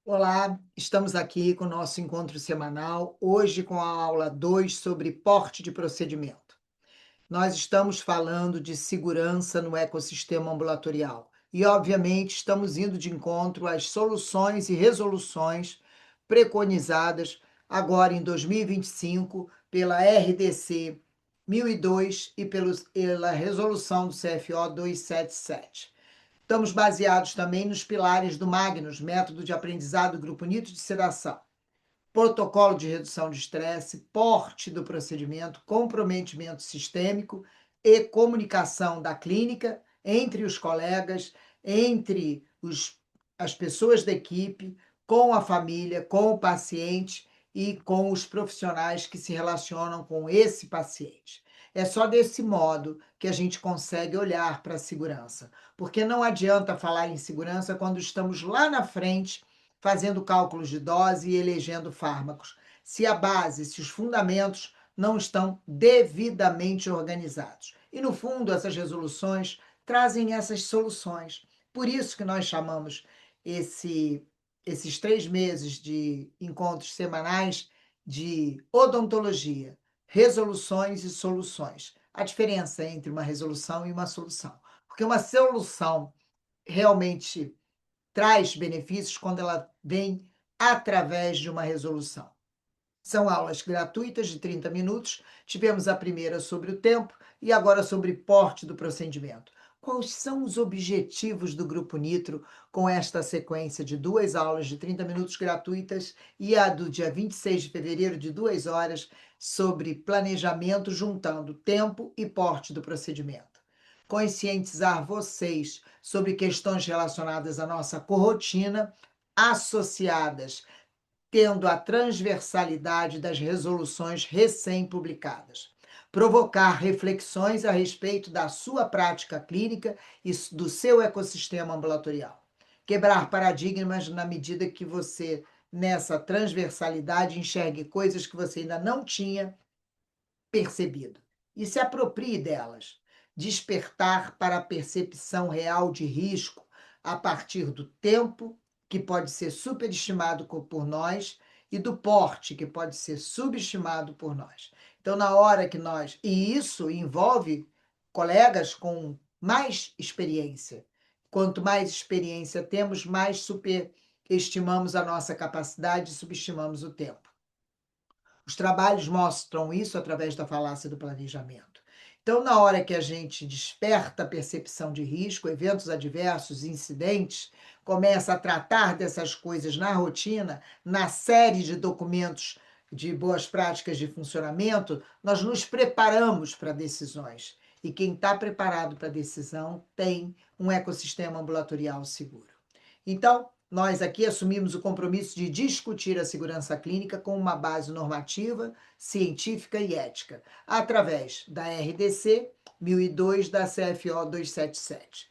Olá, estamos aqui com o nosso encontro semanal, hoje com a aula 2 sobre porte de procedimento. Nós estamos falando de segurança no ecossistema ambulatorial e, obviamente, estamos indo de encontro às soluções e resoluções preconizadas agora em 2025 pela RDC 1002 e pela resolução do CFO 277. Estamos baseados também nos pilares do Magnus, método de aprendizado grupo Nito de sedação, protocolo de redução de estresse, porte do procedimento, comprometimento sistêmico e comunicação da clínica entre os colegas, entre as pessoas da equipe, com a família, com o paciente e com os profissionais que se relacionam com esse paciente. É só desse modo que a gente consegue olhar para a segurança, porque não adianta falar em segurança quando estamos lá na frente fazendo cálculos de dose e elegendo fármacos, se a base, se os fundamentos não estão devidamente organizados. E, no fundo, essas resoluções trazem essas soluções. Por isso que nós chamamos esses 3 meses de encontros semanais de odontologia, resoluções e soluções. A diferença entre uma resolução e uma solução. Porque uma solução realmente traz benefícios quando ela vem através de uma resolução. São aulas gratuitas de 30 minutos. Tivemos a primeira sobre o tempo e agora sobre porte do procedimento. Quais são os objetivos do Grupo Nitro com esta sequência de 2 aulas de 30 minutos gratuitas e a do dia 26 de fevereiro, de 2 horas, sobre planejamento juntando tempo e porte do procedimento? Conscientizar vocês sobre questões relacionadas à nossa corrotina, associadas tendo a transversalidade das resoluções recém-publicadas. Provocar reflexões a respeito da sua prática clínica e do seu ecossistema ambulatorial. Quebrar paradigmas na medida que você, nessa transversalidade, enxergue coisas que você ainda não tinha percebido e se aproprie delas. Despertar para a percepção real de risco a partir do tempo, que pode ser superestimado por nós, e do porte, que pode ser subestimado por nós. Então, na hora que nós. E isso envolve colegas com mais experiência. Quanto mais experiência temos, mais superestimamos a nossa capacidade e subestimamos o tempo. Os trabalhos mostram isso através da falácia do planejamento. Então, na hora que a gente desperta a percepção de risco, eventos adversos, incidentes, começa a tratar dessas coisas na rotina, na série de documentos de boas práticas de funcionamento, nós nos preparamos para decisões. E quem está preparado para a decisão tem um ecossistema ambulatorial seguro. Então, nós aqui assumimos o compromisso de discutir a segurança clínica com uma base normativa, científica e ética, através da RDC 1002 da CFO 277.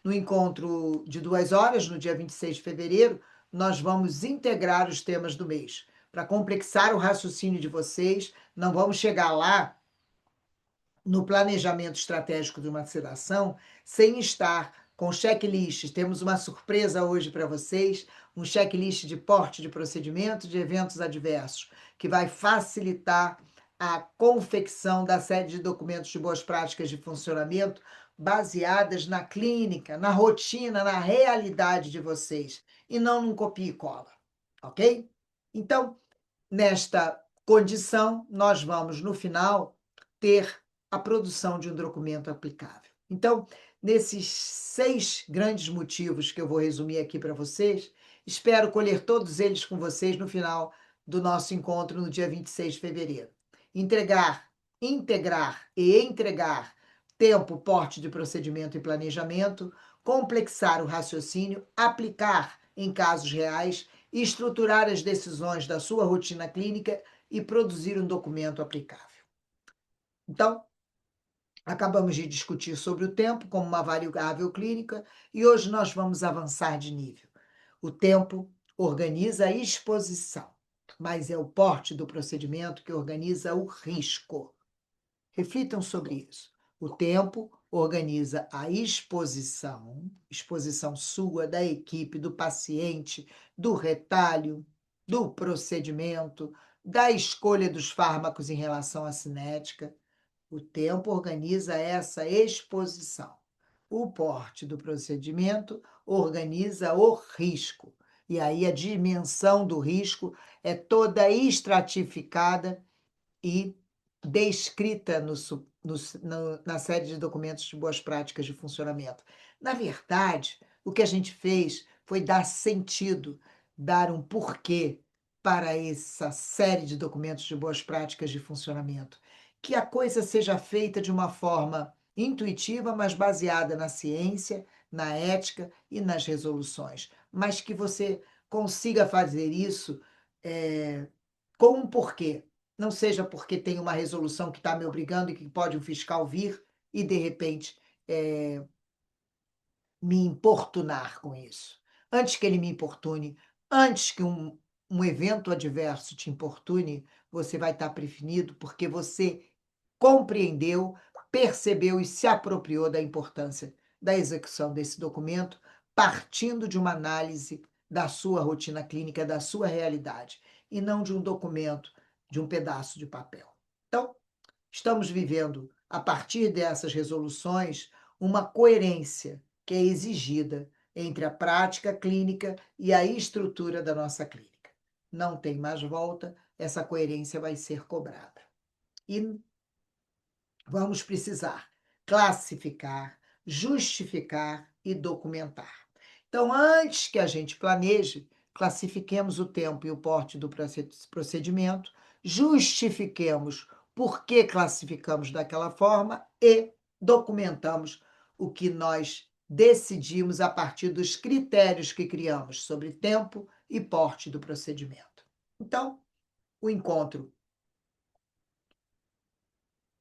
No encontro de 2 horas, no dia 26 de fevereiro, nós vamos integrar os temas do mês. Para complexar o raciocínio de vocês, não vamos chegar lá no planejamento estratégico de uma sedação sem estar com checklists. Temos uma surpresa hoje para vocês, um checklist de porte de procedimento de eventos adversos, que vai facilitar a confecção da série de documentos de boas práticas de funcionamento baseadas na clínica, na rotina, na realidade de vocês, e não num copia e cola, ok? Então, nesta condição, nós vamos, no final, ter a produção de um documento aplicável. Então, nesses 6 grandes motivos que eu vou resumir aqui para vocês, espero colher todos eles com vocês no final do nosso encontro no dia 26 de fevereiro. Integrar e entregar tempo, porte de procedimento e planejamento, complexar o raciocínio, aplicar em casos reais, estruturar as decisões da sua rotina clínica e produzir um documento aplicável. Então, acabamos de discutir sobre o tempo como uma variável clínica e hoje nós vamos avançar de nível. O tempo organiza a exposição, mas é o porte do procedimento que organiza o risco. Reflitam sobre isso. O tempo organiza a exposição sua, da equipe, do paciente, do retalho, do procedimento, da escolha dos fármacos em relação à cinética. O tempo organiza essa exposição. O porte do procedimento organiza o risco. E aí a dimensão do risco é toda estratificada e descrita na série de documentos de boas práticas de funcionamento. Na verdade, o que a gente fez foi dar sentido, dar um porquê para essa série de documentos de boas práticas de funcionamento. Que a coisa seja feita de uma forma intuitiva, mas baseada na ciência, na ética e nas resoluções, mas que você consiga fazer isso com um porquê. Não seja porque tem uma resolução que está me obrigando e que pode um fiscal vir e, de repente, me importunar com isso. Antes que ele me importune, antes que um evento adverso te importune, você vai estar prevenido porque você compreendeu, percebeu e se apropriou da importância da execução desse documento, partindo de uma análise da sua rotina clínica, da sua realidade, e não de um documento, de um pedaço de papel. Então, estamos vivendo, a partir dessas resoluções, uma coerência que é exigida entre a prática clínica e a estrutura da nossa clínica. Não tem mais volta, essa coerência vai ser cobrada. E vamos precisar classificar, justificar e documentar. Então, antes que a gente planeje, classifiquemos o tempo e o porte do procedimento, justifiquemos por que classificamos daquela forma e documentamos o que nós decidimos a partir dos critérios que criamos sobre tempo e porte do procedimento. Então, o encontro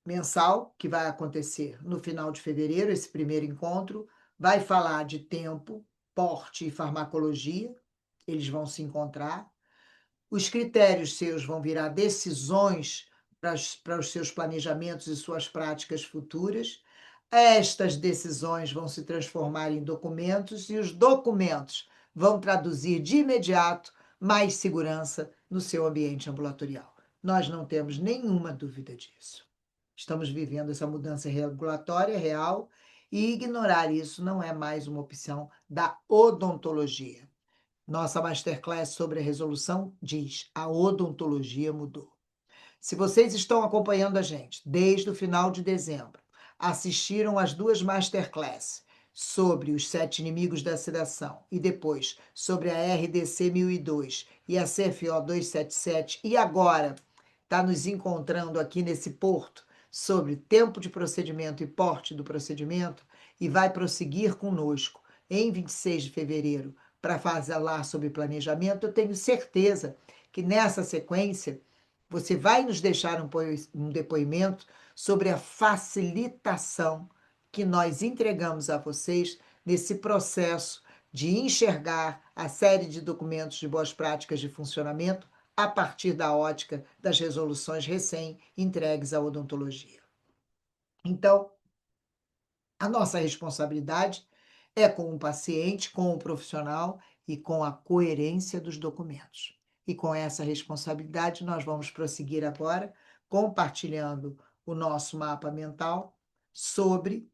mensal, que vai acontecer no final de fevereiro, esse primeiro encontro, vai falar de tempo, porte e farmacologia, eles vão se encontrar. Os critérios seus vão virar decisões para os seus planejamentos e suas práticas futuras. Estas decisões vão se transformar em documentos e os documentos vão traduzir de imediato mais segurança no seu ambiente ambulatorial. Nós não temos nenhuma dúvida disso. Estamos vivendo essa mudança regulatória real e ignorar isso não é mais uma opção da odontologia. Nossa masterclass sobre a resolução diz: a odontologia mudou. Se vocês estão acompanhando a gente desde o final de dezembro, assistiram às duas masterclass sobre os 7 inimigos da sedação e depois sobre a RDC 1002 e a CFO 277 e agora está nos encontrando aqui nesse porto sobre tempo de procedimento e porte do procedimento e vai prosseguir conosco em 26 de fevereiro para falar sobre planejamento, eu tenho certeza que nessa sequência você vai nos deixar um depoimento sobre a facilitação que nós entregamos a vocês nesse processo de enxergar a série de documentos de boas práticas de funcionamento a partir da ótica das resoluções recém-entregues à odontologia. Então, a nossa responsabilidade é com o paciente, com o profissional e com a coerência dos documentos. E com essa responsabilidade, nós vamos prosseguir agora compartilhando o nosso mapa mental sobre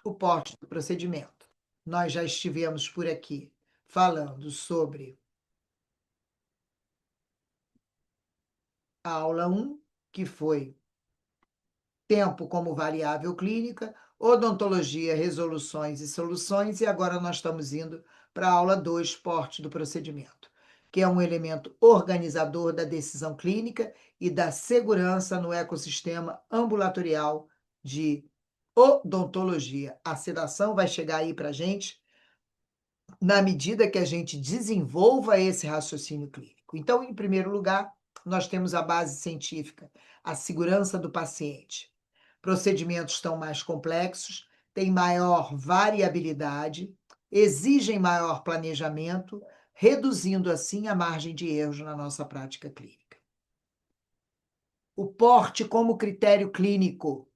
o porte do procedimento. Nós já estivemos por aqui falando sobre a aula 1, que foi tempo como variável clínica, odontologia, resoluções e soluções, e agora nós estamos indo para a aula 2, porte do procedimento, que é um elemento organizador da decisão clínica e da segurança no ecossistema ambulatorial de odontologia. A sedação vai chegar aí para a gente na medida que a gente desenvolva esse raciocínio clínico. Então, em primeiro lugar, nós temos a base científica, a segurança do paciente. Procedimentos estão mais complexos, têm maior variabilidade, exigem maior planejamento, reduzindo assim a margem de erros na nossa prática clínica. O porte como critério clínico.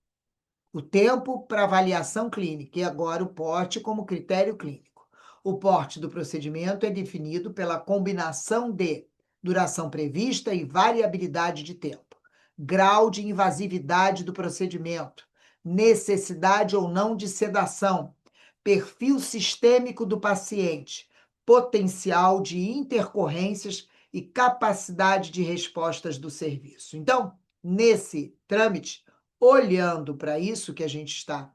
O tempo para avaliação clínica e agora o porte como critério clínico. O porte do procedimento é definido pela combinação de duração prevista e variabilidade de tempo, grau de invasividade do procedimento, necessidade ou não de sedação, perfil sistêmico do paciente, potencial de intercorrências e capacidade de respostas do serviço. Então, nesse trâmite, olhando para isso que a gente está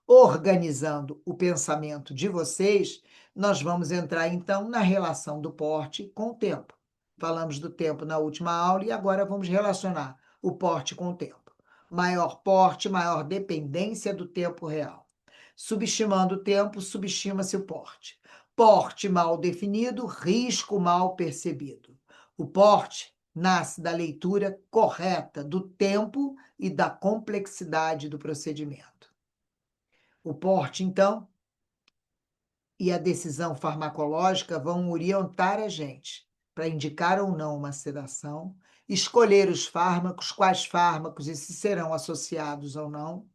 organizando o pensamento de vocês, nós vamos entrar então na relação do porte com o tempo. Falamos do tempo na última aula e agora vamos relacionar o porte com o tempo. Maior porte, maior dependência do tempo real. Subestimando o tempo, subestima-se o porte. Porte mal definido, risco mal percebido. O porte nasce da leitura correta do tempo e da complexidade do procedimento. O porte, então, e a decisão farmacológica vão orientar a gente para indicar ou não uma sedação, escolher os fármacos, quais fármacos e se serão associados ou não.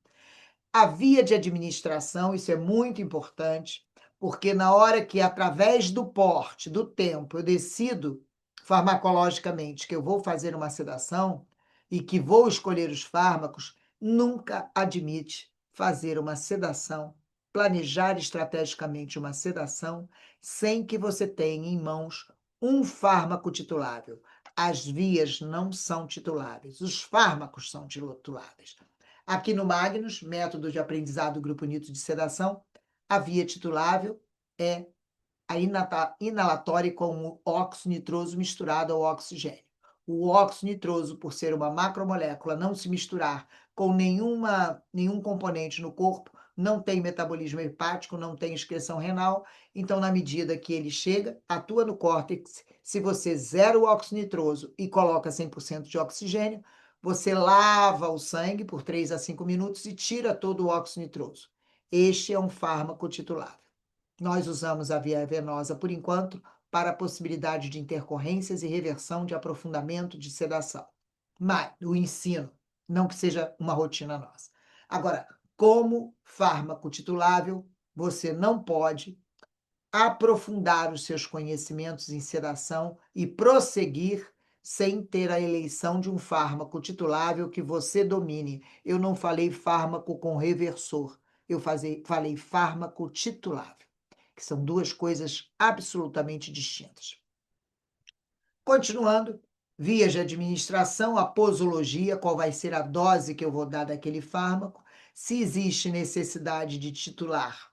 A via de administração, isso é muito importante, porque na hora que, através do porte, do tempo, eu decido farmacologicamente que eu vou fazer uma sedação e que vou escolher os fármacos, nunca admite fazer uma sedação, planejar estrategicamente uma sedação, sem que você tenha em mãos um fármaco titulável. As vias não são tituláveis, os fármacos são tituláveis. Aqui no Magnus, método de aprendizado do grupo Nitro de sedação, a via titulável é a inalatória com o óxido nitroso misturado ao oxigênio. O óxido nitroso, por ser uma macromolécula, não se misturar com nenhum componente no corpo, não tem metabolismo hepático, não tem excreção renal, então, na medida que ele chega, atua no córtex, se você zera o óxido nitroso e coloca 100% de oxigênio, você lava o sangue por 3 a 5 minutos e tira todo o óxido nitroso. Este é um fármaco titulável. Nós usamos a via venosa, por enquanto, para a possibilidade de intercorrências e reversão de aprofundamento de sedação. Mas o ensino, não que seja uma rotina nossa. Agora, como fármaco titulável, você não pode aprofundar os seus conhecimentos em sedação e prosseguir sem ter a eleição de um fármaco titulável que você domine. Eu não falei fármaco com reversor, eu falei fármaco titulável, que são duas coisas absolutamente distintas. Continuando, vias de administração, a posologia, qual vai ser a dose que eu vou dar daquele fármaco, se existe necessidade de titular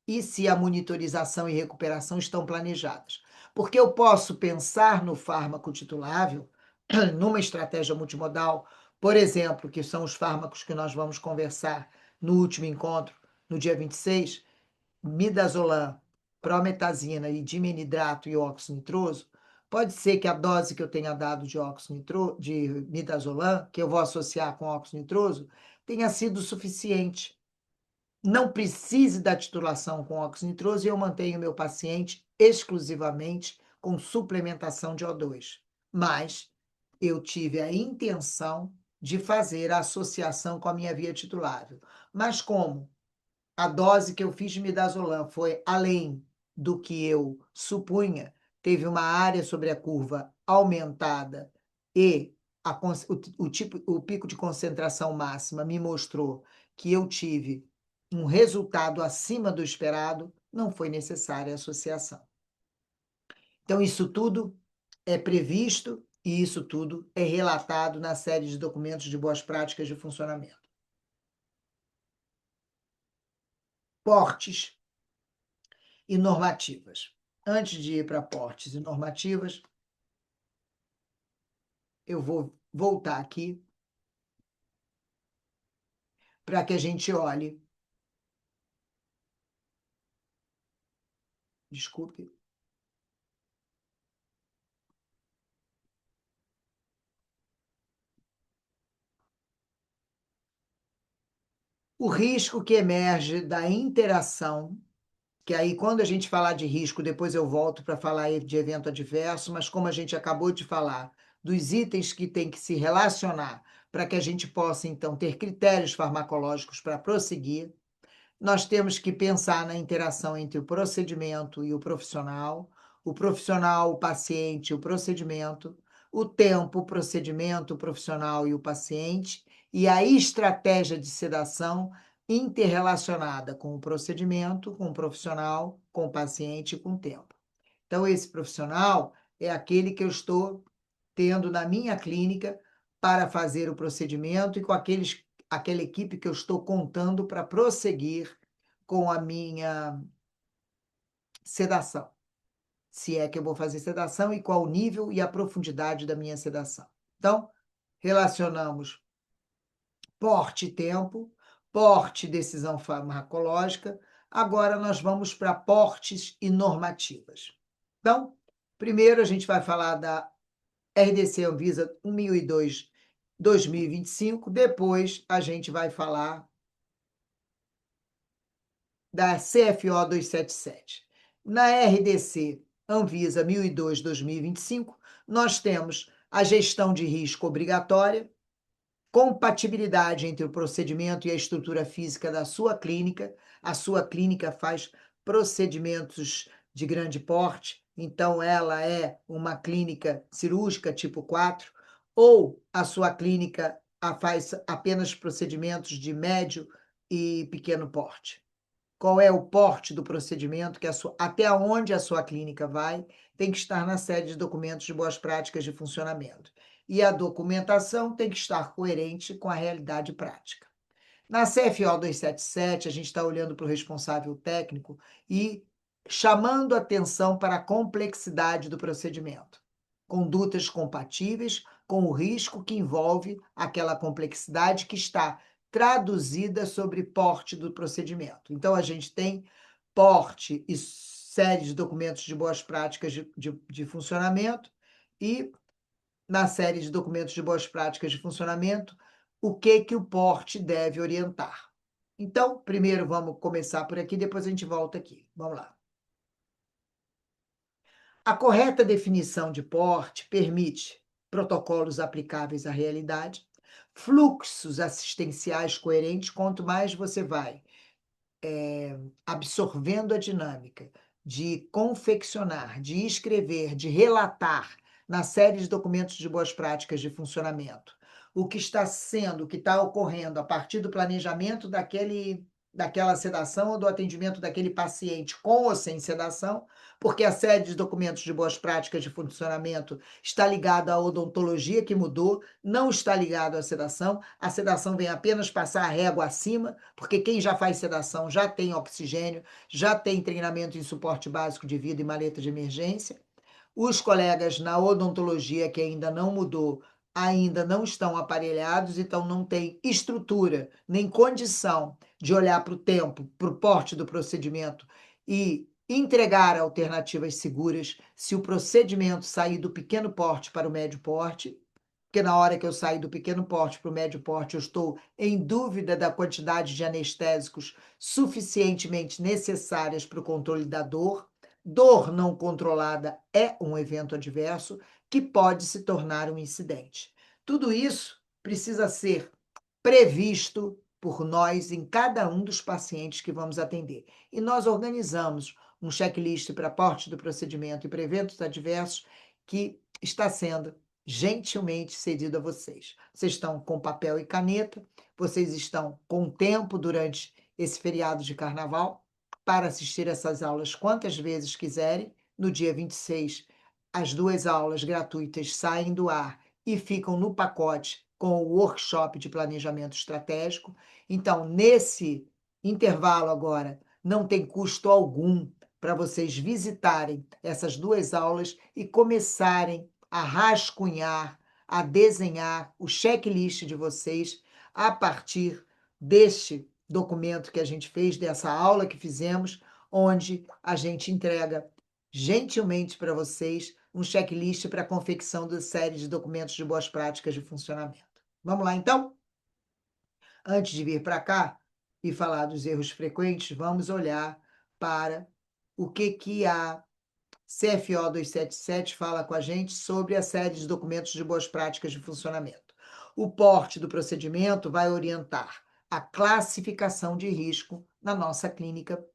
e se a monitorização e recuperação estão planejadas. Porque eu posso pensar no fármaco titulável, numa estratégia multimodal, por exemplo, que são os fármacos que nós vamos conversar no último encontro, no dia 26, midazolam, prometazina e dimenidrato e óxido nitroso, pode ser que a dose que eu tenha dado de midazolam, que eu vou associar com óxido nitroso, tenha sido suficiente. Não precise da titulação com óxido nitroso e eu mantenho o meu paciente exclusivamente com suplementação de O2. Mas eu tive a intenção de fazer a associação com a minha via titulável. Mas como a dose que eu fiz de midazolam foi além do que eu supunha, teve uma área sobre a curva aumentada e o pico de concentração máxima me mostrou que eu tive um resultado acima do esperado, não foi necessária a associação. Então, isso tudo é previsto e isso tudo é relatado na série de documentos de boas práticas de funcionamento. Portes e normativas. Antes de ir para portes e normativas, eu vou voltar aqui para que a gente olhe. Desculpe. O risco que emerge da interação, que aí quando a gente falar de risco, depois eu volto para falar de evento adverso, mas como a gente acabou de falar, dos itens que tem que se relacionar para que a gente possa, então, ter critérios farmacológicos para prosseguir. Nós temos que pensar na interação entre o procedimento e o profissional, o paciente, o procedimento, o tempo, o procedimento, o profissional e o paciente, e a estratégia de sedação interrelacionada com o procedimento, com o profissional, com o paciente e com o tempo. Então, esse profissional é aquele que eu estou tendo na minha clínica para fazer o procedimento e com aquela equipe que eu estou contando para prosseguir com a minha sedação. Se é que eu vou fazer sedação e qual o nível e a profundidade da minha sedação. Então, relacionamos porte e tempo, porte e decisão farmacológica. Agora nós vamos para portes e normativas. Então, primeiro a gente vai falar da RDC Anvisa 1002 2025, depois a gente vai falar da CFO 277. Na RDC Anvisa 1002 2025, nós temos a gestão de risco obrigatória, compatibilidade entre o procedimento e a estrutura física da sua clínica. A sua clínica faz procedimentos de grande porte, então ela é uma clínica cirúrgica tipo 4, ou a sua clínica faz apenas procedimentos de médio e pequeno porte. Qual é o porte do procedimento, até onde a sua clínica vai, tem que estar na série de documentos de boas práticas de funcionamento. E a documentação tem que estar coerente com a realidade prática. Na CFO 277, a gente está olhando para o responsável técnico e chamando atenção para a complexidade do procedimento. Condutas compatíveis com o risco que envolve aquela complexidade que está traduzida sobre porte do procedimento. Então, a gente tem porte e série de documentos de boas práticas de funcionamento e, na série de documentos de boas práticas de funcionamento, o que o porte deve orientar. Então, primeiro vamos começar por aqui, depois a gente volta aqui. Vamos lá. A correta definição de porte permite protocolos aplicáveis à realidade, fluxos assistenciais coerentes. Quanto mais você vai absorvendo a dinâmica de confeccionar, de escrever, de relatar na série de documentos de boas práticas de funcionamento, o que está ocorrendo a partir do planejamento daquela sedação ou do atendimento daquele paciente com ou sem sedação, porque a série de documentos de boas práticas de funcionamento está ligada à odontologia que mudou, não está ligado à sedação. A sedação vem apenas passar a régua acima, porque quem já faz sedação já tem oxigênio, já tem treinamento em suporte básico de vida e maleta de emergência. Os colegas na odontologia que ainda não mudou, ainda não estão aparelhados, então não tem estrutura nem condição de olhar para o tempo, para o porte do procedimento e entregar alternativas seguras se o procedimento sair do pequeno porte para o médio porte, porque na hora que eu sair do pequeno porte para o médio porte, eu estou em dúvida da quantidade de anestésicos suficientemente necessárias para o controle da dor. Dor não controlada é um evento adverso que pode se tornar um incidente. Tudo isso precisa ser previsto por nós em cada um dos pacientes que vamos atender. E nós organizamos um checklist para porte do procedimento e para eventos adversos que está sendo gentilmente cedido a vocês. Vocês estão com papel e caneta, vocês estão com tempo durante esse feriado de carnaval para assistir essas aulas quantas vezes quiserem. No dia 26, as 2 aulas gratuitas saem do ar e ficam no pacote com o workshop de planejamento estratégico. Então, nesse intervalo agora, não tem custo algum para vocês visitarem essas 2 aulas e começarem a rascunhar, a desenhar o checklist de vocês a partir deste documento que a gente fez, dessa aula que fizemos, onde a gente entrega gentilmente para vocês um checklist para a confecção da série de documentos de boas práticas de funcionamento. Vamos lá, então? Antes de vir para cá e falar dos erros frequentes, vamos olhar para o que a CFO 277 fala com a gente sobre a série de documentos de boas práticas de funcionamento. O porte do procedimento vai orientar a classificação de risco na nossa clínica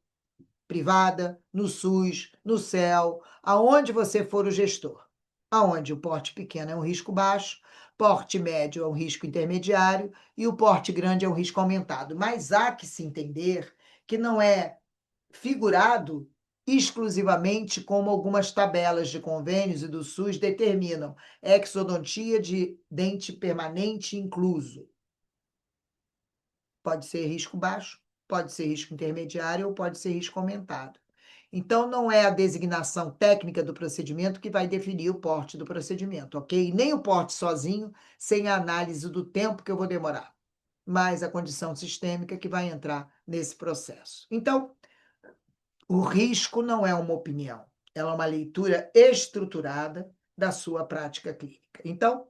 privada, no SUS, no CEL, aonde você for o gestor. Aonde o porte pequeno é um risco baixo, porte médio é um risco intermediário e o porte grande é um risco aumentado. Mas há que se entender que não é figurado exclusivamente como algumas tabelas de convênios e do SUS determinam exodontia de dente permanente incluso. Pode ser risco baixo, pode ser risco intermediário ou pode ser risco aumentado. Então, não é a designação técnica do procedimento que vai definir o porte do procedimento, ok? Nem o porte sozinho, sem a análise do tempo que eu vou demorar, mas a condição sistêmica que vai entrar nesse processo. Então, o risco não é uma opinião, ela é uma leitura estruturada da sua prática clínica. Então,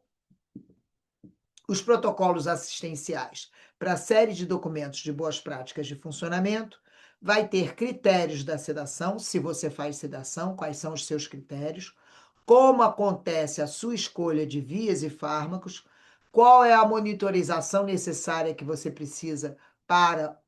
os protocolos assistenciais para a série de documentos de boas práticas de funcionamento vai ter critérios da sedação, se você faz sedação, quais são os seus critérios, como acontece a sua escolha de vias e fármacos, qual é a monitorização necessária que você precisa para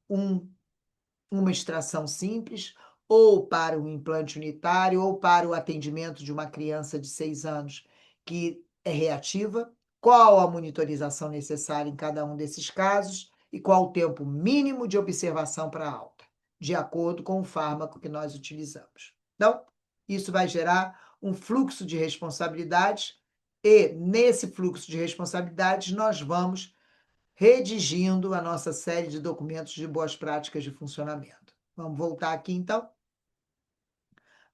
uma extração simples, ou para um implante unitário, ou para o atendimento de uma criança de 6 anos que é reativa, qual a monitorização necessária em cada um desses casos e qual o tempo mínimo de observação para a alta, de acordo com o fármaco que nós utilizamos. Então, isso vai gerar um fluxo de responsabilidades e, nesse fluxo de responsabilidades, nós vamos redigindo a nossa série de documentos de boas práticas de funcionamento. Vamos voltar aqui, então,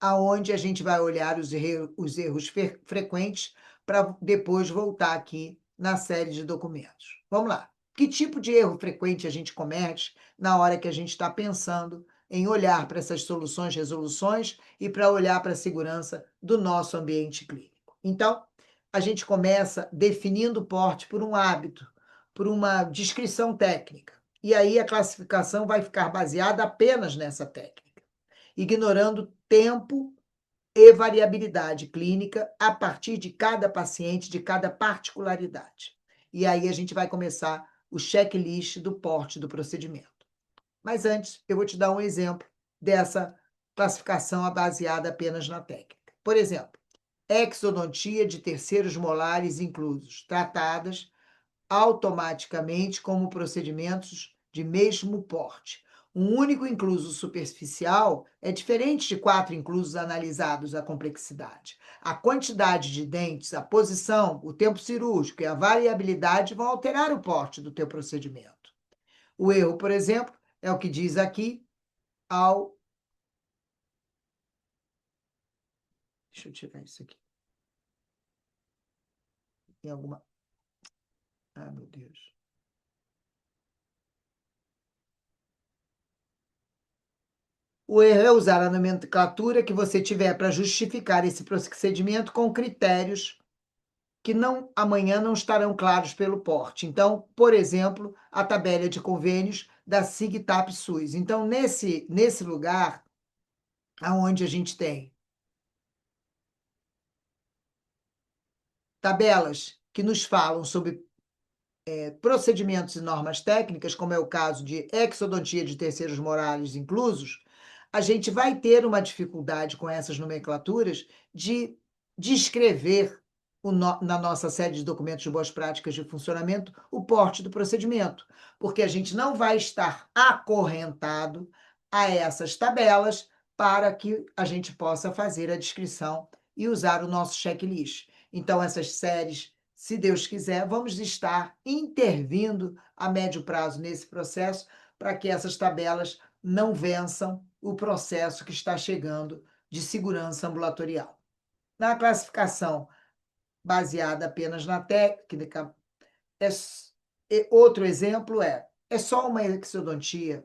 aonde a gente vai olhar os erros frequentes para depois voltar aqui na série de documentos. Vamos lá. Que tipo de erro frequente a gente comete na hora que a gente está pensando em olhar para essas soluções, resoluções e para olhar para a segurança do nosso ambiente clínico? Então, a gente começa definindo o porte por um hábito, por uma descrição técnica. E aí a classificação vai ficar baseada apenas nessa técnica, ignorando tempo e variabilidade clínica a partir de cada paciente, de cada particularidade. E aí a gente vai começar o checklist do porte do procedimento. Mas antes, eu vou te dar um exemplo dessa classificação baseada apenas na técnica. Por exemplo, exodontia de terceiros molares inclusos, tratadas automaticamente como procedimentos de mesmo porte. Um único incluso superficial é diferente de 4 inclusos analisados a complexidade. A quantidade de dentes, a posição, o tempo cirúrgico e a variabilidade vão alterar o porte do teu procedimento. O erro, por exemplo, é o que diz aqui ao... Deixa eu tirar isso aqui. Tem alguma... Ah, meu Deus. O erro é usar a nomenclatura que você tiver para justificar esse procedimento com critérios que amanhã não estarão claros pelo porte. Então, por exemplo, a tabela de convênios da SIGTAP SUS. Então, nesse lugar, aonde a gente tem tabelas que nos falam sobre procedimentos e normas técnicas, como é o caso de exodontia de terceiros morais inclusos, a gente vai ter uma dificuldade com essas nomenclaturas de descrever na nossa série de documentos de boas práticas de funcionamento o porte do procedimento, porque a gente não vai estar acorrentado a essas tabelas para que a gente possa fazer a descrição e usar o nosso checklist. Então, essas séries, se Deus quiser, vamos estar intervindo a médio prazo nesse processo para que essas tabelas não vençam o processo que está chegando de segurança ambulatorial. Na classificação baseada apenas na técnica, outro exemplo é só uma exodontia,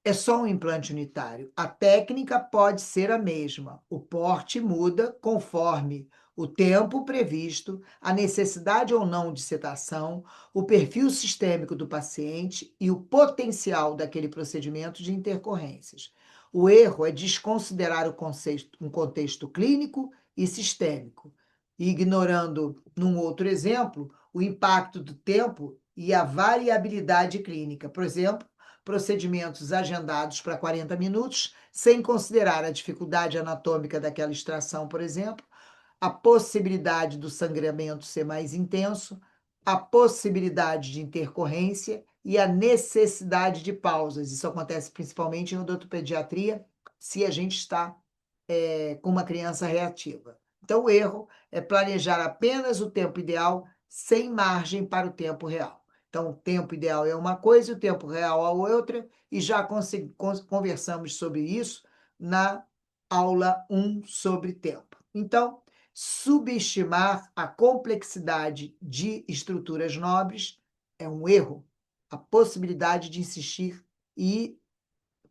é só um implante unitário. A técnica pode ser a mesma, o porte muda conforme o tempo previsto, a necessidade ou não de sedação, o perfil sistêmico do paciente e o potencial daquele procedimento de intercorrências. O erro é desconsiderar um contexto clínico e sistêmico ignorando, num outro exemplo, o impacto do tempo e a variabilidade clínica. Por exemplo, procedimentos agendados para 40 minutos, sem considerar a dificuldade anatômica daquela extração, por exemplo, a possibilidade do sangramento ser mais intenso, a possibilidade de intercorrência e a necessidade de pausas. Isso acontece principalmente em odontopediatria, se a gente está com uma criança reativa. Então, o erro é planejar apenas o tempo ideal sem margem para o tempo real. Então, o tempo ideal é uma coisa e o tempo real é outra, e já conversamos sobre isso na aula 1 sobre tempo. Então, subestimar a complexidade de estruturas nobres é um erro. A possibilidade de insistir e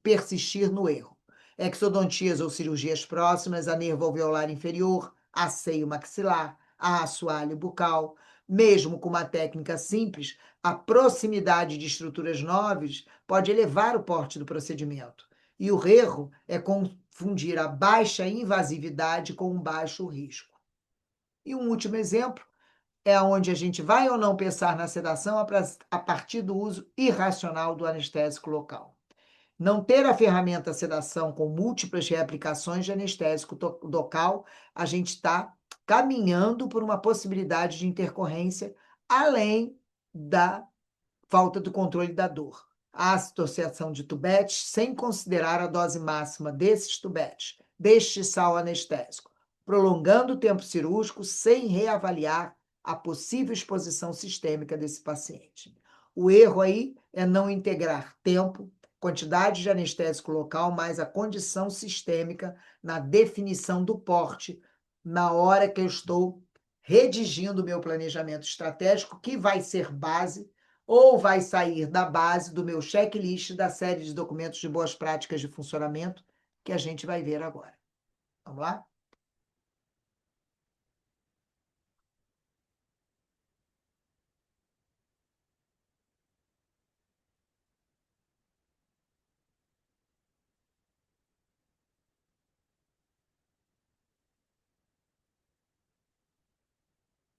persistir no erro. Exodontias ou cirurgias próximas a nervo alveolar inferior, a seio maxilar, a assoalho bucal. Mesmo com uma técnica simples, a proximidade de estruturas nobres pode elevar o porte do procedimento. E o erro é confundir a baixa invasividade com um baixo risco. E um último exemplo é onde a gente vai ou não pensar na sedação a partir do uso irracional do anestésico local. Não ter a ferramenta sedação com múltiplas reaplicações de anestésico local, a gente está caminhando por uma possibilidade de intercorrência além da falta do controle da dor. A associação de tubetes sem considerar a dose máxima desses tubetes, deste sal anestésico, prolongando o tempo cirúrgico sem reavaliar a possível exposição sistêmica desse paciente. O erro aí é não integrar tempo, quantidade de anestésico local, mais a condição sistêmica na definição do porte, na hora que eu estou redigindo o meu planejamento estratégico, que vai ser base ou vai sair da base do meu checklist da série de documentos de boas práticas de funcionamento que a gente vai ver agora. Vamos lá?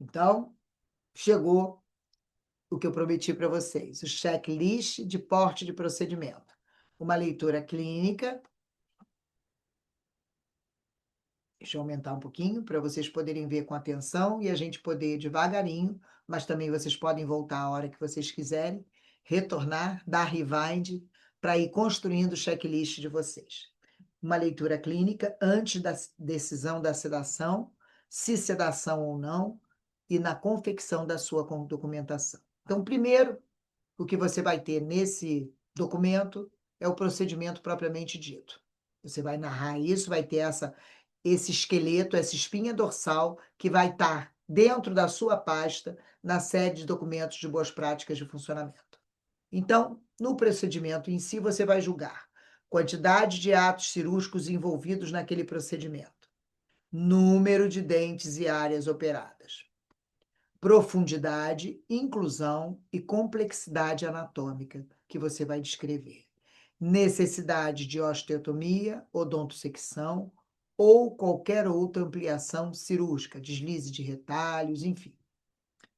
Então, chegou o que eu prometi para vocês, o checklist de porte de procedimento. Uma leitura clínica. Deixa eu aumentar um pouquinho para vocês poderem ver com atenção e a gente poder ir devagarinho, mas também vocês podem voltar a hora que vocês quiserem, retornar, dar rewind para ir construindo o checklist de vocês. Uma leitura clínica antes da decisão da sedação, se sedação ou não, e na confecção da sua documentação. Então, primeiro, o que você vai ter nesse documento é o procedimento propriamente dito. Você vai narrar isso, vai ter esse esqueleto, essa espinha dorsal que vai estar dentro da sua pasta na série de documentos de boas práticas de funcionamento. Então, no procedimento em si, você vai julgar quantidade de atos cirúrgicos envolvidos naquele procedimento, número de dentes e áreas operadas, profundidade, inclusão e complexidade anatômica que você vai descrever, necessidade de osteotomia, odontosecção ou qualquer outra ampliação cirúrgica, deslize de retalhos, enfim.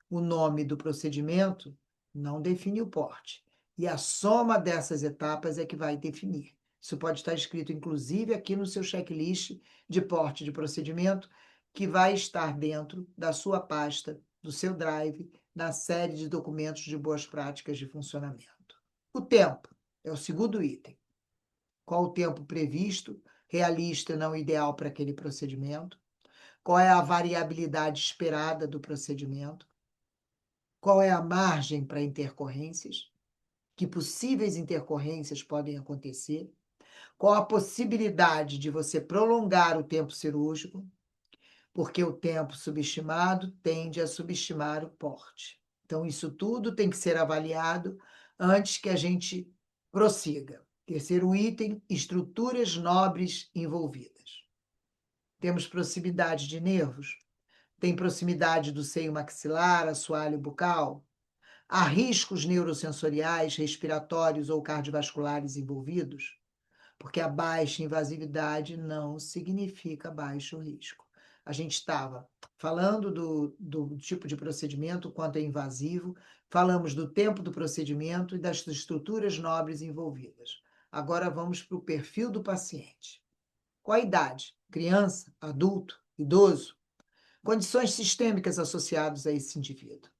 O nome do procedimento não define o porte, e a soma dessas etapas é que vai definir. Isso pode estar escrito, inclusive, aqui no seu checklist de porte de procedimento, que vai estar dentro da sua pasta, do seu drive, na série de documentos de boas práticas de funcionamento. O tempo é o segundo item. Qual o tempo previsto, realista e não ideal para aquele procedimento? Qual é a variabilidade esperada do procedimento? Qual é a margem para intercorrências? Que possíveis intercorrências podem acontecer? Qual a possibilidade de você prolongar o tempo cirúrgico? Porque o tempo subestimado tende a subestimar o porte. Então, isso tudo tem que ser avaliado antes que a gente prossiga. Terceiro item, estruturas nobres envolvidas. Temos proximidade de nervos? Tem proximidade do seio maxilar, assoalho bucal? Há riscos neurosensoriais, respiratórios ou cardiovasculares envolvidos? Porque a baixa invasividade não significa baixo risco. A gente estava falando do tipo de procedimento, o quanto é invasivo, falamos do tempo do procedimento e das estruturas nobres envolvidas. Agora vamos para o perfil do paciente. Qual a idade? Criança, adulto, idoso? Condições sistêmicas associadas a esse indivíduo.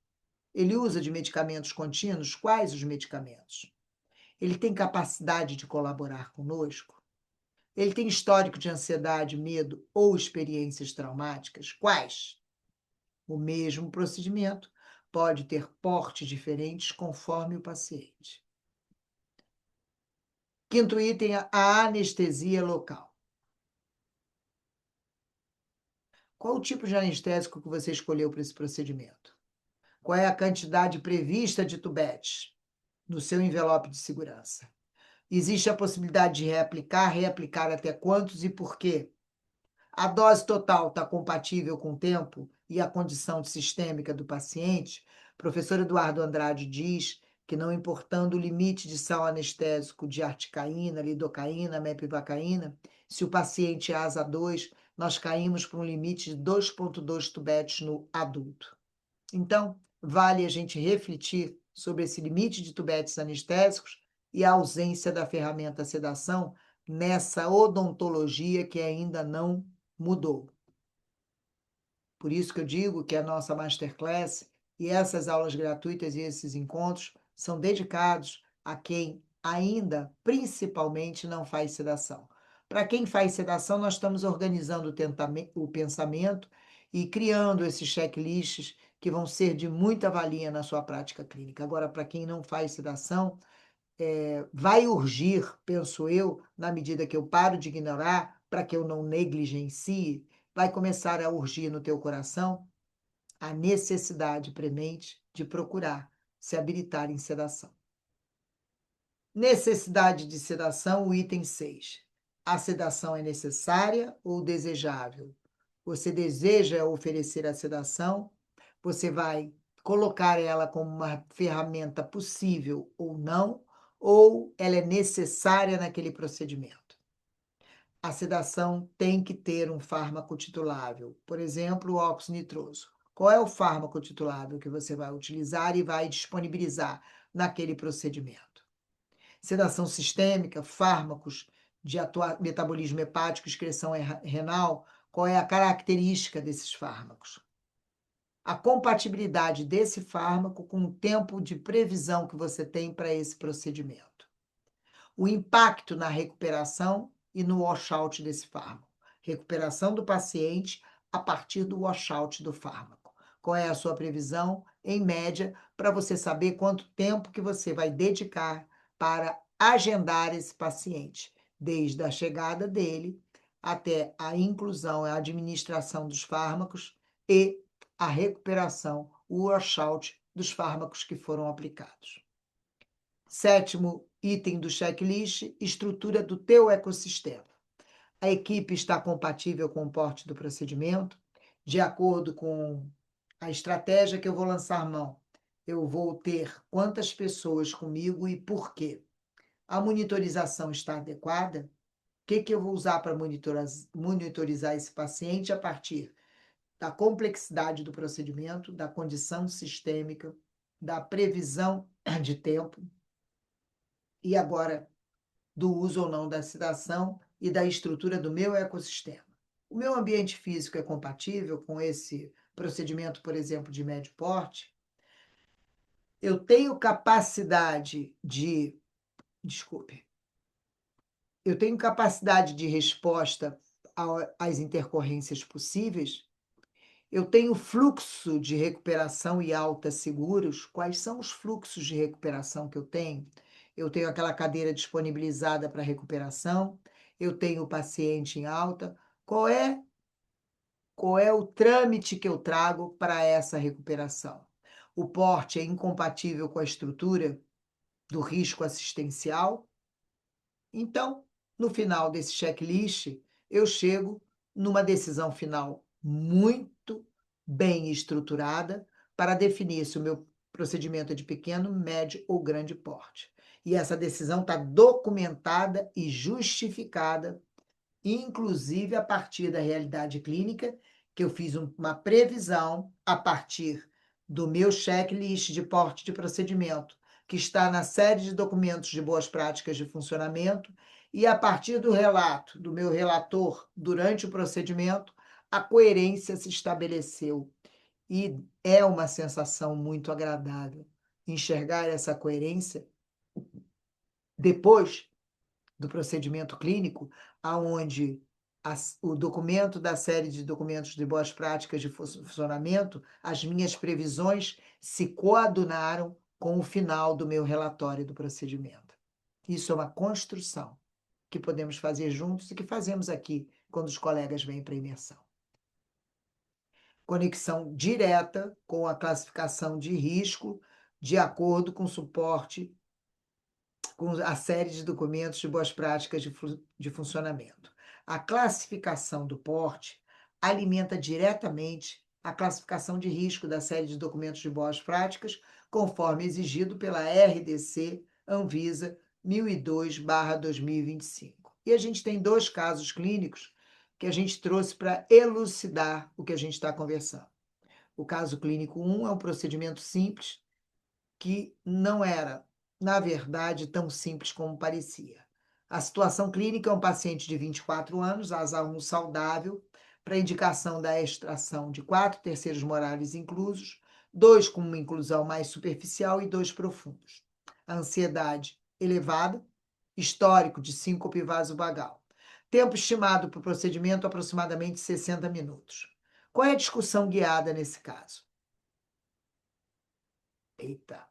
Ele usa de medicamentos contínuos? Quais os medicamentos? Ele tem capacidade de colaborar conosco? Ele tem histórico de ansiedade, medo ou experiências traumáticas? Quais? O mesmo procedimento pode ter portes diferentes conforme o paciente. Quinto item, a anestesia local. Qual o tipo de anestésico que você escolheu para esse procedimento? Qual é a quantidade prevista de tubetes no seu envelope de segurança? Existe a possibilidade de reaplicar até quantos e por quê? A dose total está compatível com o tempo e a condição sistêmica do paciente? O professor Eduardo Andrade diz que, não importando o limite de sal anestésico de articaína, lidocaína, mepivacaína, se o paciente é asa 2, nós caímos para um limite de 2,2 tubetes no adulto. Então, vale a gente refletir sobre esse limite de tubetes anestésicos e a ausência da ferramenta sedação nessa odontologia que ainda não mudou. Por isso que eu digo que a nossa masterclass e essas aulas gratuitas e esses encontros são dedicados a quem ainda, principalmente, não faz sedação. Para quem faz sedação, nós estamos organizando o pensamento e criando esses checklists que vão ser de muita valia na sua prática clínica. Agora, para quem não faz sedação, vai urgir, penso eu, na medida que eu paro de ignorar, para que eu não negligencie, vai começar a urgir no teu coração a necessidade premente de procurar se habilitar em sedação. Necessidade de sedação, o item 6. A sedação é necessária ou desejável? Você deseja oferecer a sedação? Você vai colocar ela como uma ferramenta possível ou não? Ou ela é necessária naquele procedimento? A sedação tem que ter um fármaco titulável, por exemplo, o óxido nitroso. Qual é o fármaco titulável que você vai utilizar e vai disponibilizar naquele procedimento? Sedação sistêmica, fármacos de metabolismo hepático, excreção renal, qual é a característica desses fármacos? A compatibilidade desse fármaco com o tempo de previsão que você tem para esse procedimento. O impacto na recuperação e no washout desse fármaco. Recuperação do paciente a partir do washout do fármaco. Qual é a sua previsão, em média, para você saber quanto tempo que você vai dedicar para agendar esse paciente, desde a chegada dele até a inclusão e a administração dos fármacos e a recuperação, o washout dos fármacos que foram aplicados. Sétimo item do checklist, estrutura do teu ecossistema. A equipe está compatível com o porte do procedimento, de acordo com a estratégia que eu vou lançar mão. Eu vou ter quantas pessoas comigo e por quê? A monitorização está adequada? O que eu vou usar para monitorizar esse paciente a partir da complexidade do procedimento, da condição sistêmica, da previsão de tempo e agora do uso ou não da sedação e da estrutura do meu ecossistema. O meu ambiente físico é compatível com esse procedimento, por exemplo, de médio porte? Eu tenho capacidade de, desculpe, eu tenho capacidade de resposta às intercorrências possíveis? Eu tenho fluxo de recuperação e alta seguros? Quais são os fluxos de recuperação que eu tenho? Eu tenho aquela cadeira disponibilizada para recuperação, eu tenho o paciente em alta. Qual é o trâmite que eu trago para essa recuperação? O porte é incompatível com a estrutura do risco assistencial? Então, no final desse checklist, eu chego numa decisão final muito bem estruturada para definir se o meu procedimento é de pequeno, médio ou grande porte. E essa decisão está documentada e justificada, inclusive a partir da realidade clínica que eu fiz uma previsão a partir do meu checklist de porte de procedimento, que está na série de documentos de boas práticas de funcionamento, e a partir do relato do meu relator durante o procedimento, a coerência se estabeleceu. E é uma sensação muito agradável enxergar essa coerência depois do procedimento clínico, aonde o documento da série de documentos de boas práticas de funcionamento, as minhas previsões se coadunaram com o final do meu relatório do procedimento. Isso é uma construção que podemos fazer juntos e que fazemos aqui quando os colegas vêm para a imersão. Conexão direta com a classificação de risco, de acordo com o suporte com a série de documentos de boas práticas de funcionamento. A classificação do porte alimenta diretamente a classificação de risco da série de documentos de boas práticas, conforme exigido pela RDC Anvisa 1002/2025. E a gente tem dois casos clínicos que a gente trouxe para elucidar o que a gente está conversando. O caso clínico 1 é um procedimento simples que não era, na verdade, tão simples como parecia. A situação clínica é um paciente de 24 anos, asa 1 saudável, para indicação da extração de 4/3 molares inclusos, 2 com uma inclusão mais superficial e 2 profundos. A ansiedade elevada, histórico de síncope vasovagal. Tempo estimado para o procedimento, aproximadamente 60 minutos. Qual é a discussão guiada nesse caso? Eita.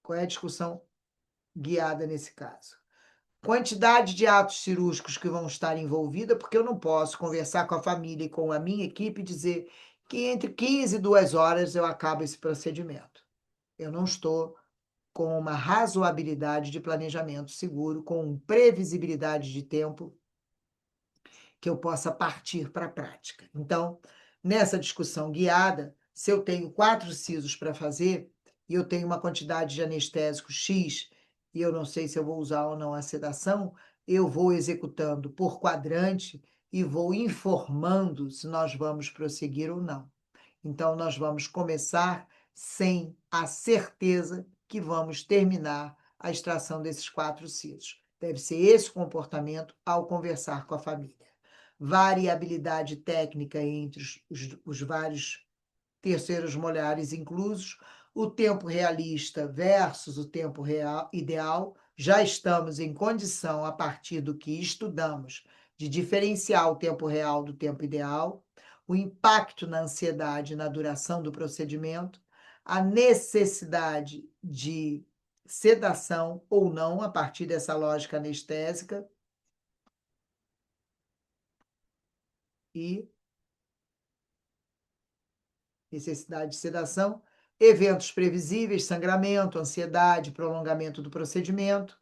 Qual é a discussão guiada nesse caso? Quantidade de atos cirúrgicos que vão estar envolvida, porque eu não posso conversar com a família e com a minha equipe e dizer que entre 15 e 2 horas eu acabo esse procedimento. Eu não estou com uma razoabilidade de planejamento seguro, com previsibilidade de tempo que eu possa partir para a prática. Então, nessa discussão guiada, se eu tenho 4 sisos para fazer e eu tenho uma quantidade de anestésico X e eu não sei se eu vou usar ou não a sedação, eu vou executando por quadrante e vou informando se nós vamos prosseguir ou não. Então, nós vamos começar sem a certeza que vamos terminar a extração desses 4 sisos. Deve ser esse o comportamento ao conversar com a família. Variabilidade técnica entre os vários terceiros molares inclusos, o tempo realista versus o tempo real, ideal. Já estamos em condição, a partir do que estudamos, de diferenciar o tempo real do tempo ideal, o impacto na ansiedade e na duração do procedimento, a necessidade de sedação ou não, a partir dessa lógica anestésica, e necessidade de sedação, eventos previsíveis, sangramento, ansiedade, prolongamento do procedimento,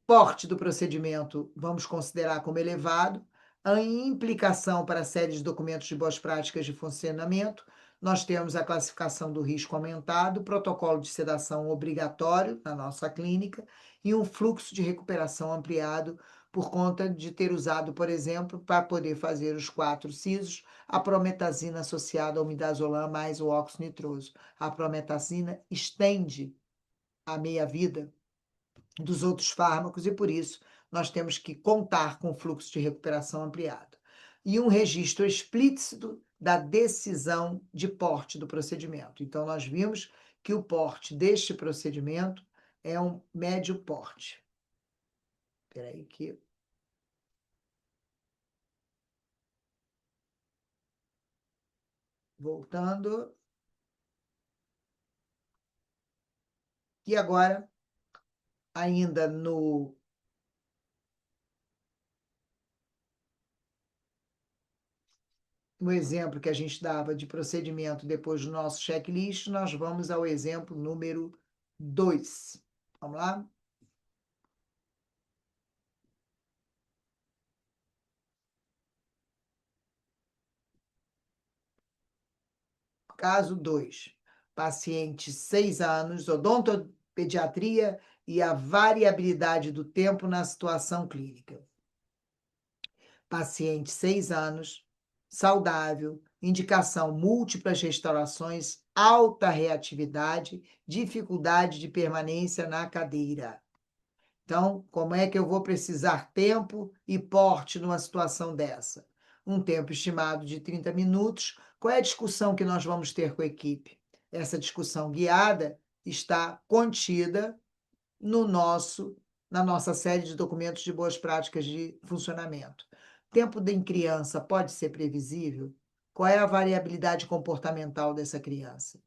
porte do procedimento, vamos considerar como elevado, a implicação para a série de documentos de boas práticas de funcionamento, nós temos a classificação do risco aumentado, protocolo de sedação obrigatório na nossa clínica e um fluxo de recuperação ampliado por conta de ter usado, por exemplo, para poder fazer os 4 sisos, a prometazina associada ao midazolam mais o óxido nitroso. A prometazina estende a meia-vida dos outros fármacos e, por isso, nós temos que contar com fluxo de recuperação ampliado. E um registro explícito da decisão de porte do procedimento. Então, nós vimos que o porte deste procedimento é um médio porte. Espera aí que... Voltando. E agora, ainda no exemplo que a gente dava de procedimento depois do nosso checklist, nós vamos ao exemplo número 2. Vamos lá? Caso 2. Paciente 6 anos, odontopediatria e a variabilidade do tempo na situação clínica. Paciente 6 anos, saudável, indicação múltiplas restaurações, alta reatividade, dificuldade de permanência na cadeira. Então, como é que eu vou precisar tempo e porte numa situação dessa? Um tempo estimado de 30 minutos. Qual é a discussão que nós vamos ter com a equipe? Essa discussão guiada está contida no na nossa série de documentos de boas práticas de funcionamento. Tempo em criança pode ser previsível? Qual é a variabilidade comportamental dessa criança?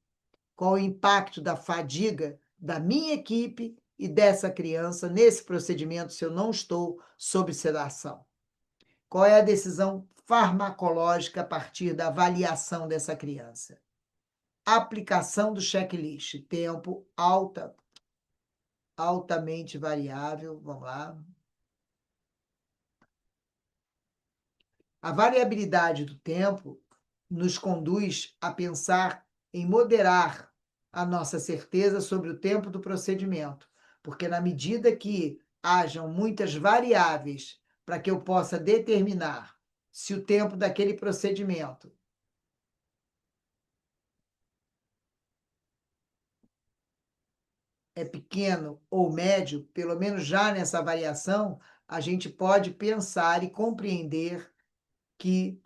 Qual o impacto da fadiga da minha equipe e dessa criança nesse procedimento se eu não estou sob sedação? Qual é a decisão farmacológica a partir da avaliação dessa criança? Aplicação do checklist, tempo altamente variável, vamos lá. A variabilidade do tempo nos conduz a pensar em moderar a nossa certeza sobre o tempo do procedimento, porque na medida que hajam muitas variáveis para que eu possa determinar se o tempo daquele procedimento é pequeno ou médio, pelo menos já nessa variação, a gente pode pensar e compreender que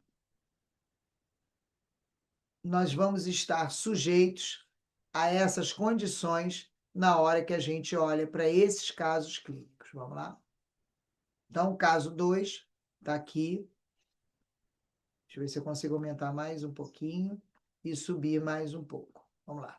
nós vamos estar sujeitos a essas condições na hora que a gente olha para esses casos clínicos. Vamos lá? Então, caso 2 está aqui. Deixa eu ver se eu consigo aumentar mais um pouquinho e subir mais um pouco. Vamos lá.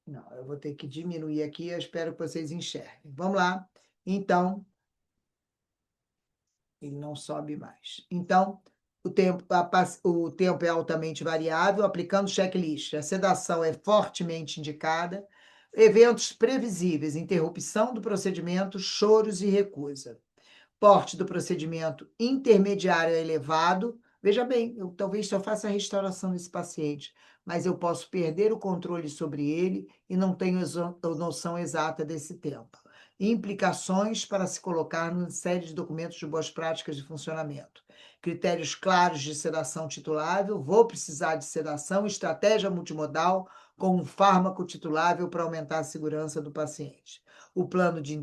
Não, eu vou ter que diminuir aqui, eu espero que vocês enxerguem. Vamos lá. Então, ele não sobe mais. Então, o tempo é altamente variável, aplicando checklist. A sedação é fortemente indicada. Eventos previsíveis, interrupção do procedimento, choros e recusa. Porte do procedimento intermediário a elevado. Veja bem, eu talvez só faça a restauração desse paciente, mas eu posso perder o controle sobre ele e não tenho noção exata desse tempo. Implicações para se colocar numa série de documentos de boas práticas de funcionamento. Critérios claros de sedação titulável. Vou precisar de sedação, estratégia multimodal com um fármaco titulável para aumentar a segurança do paciente. O plano de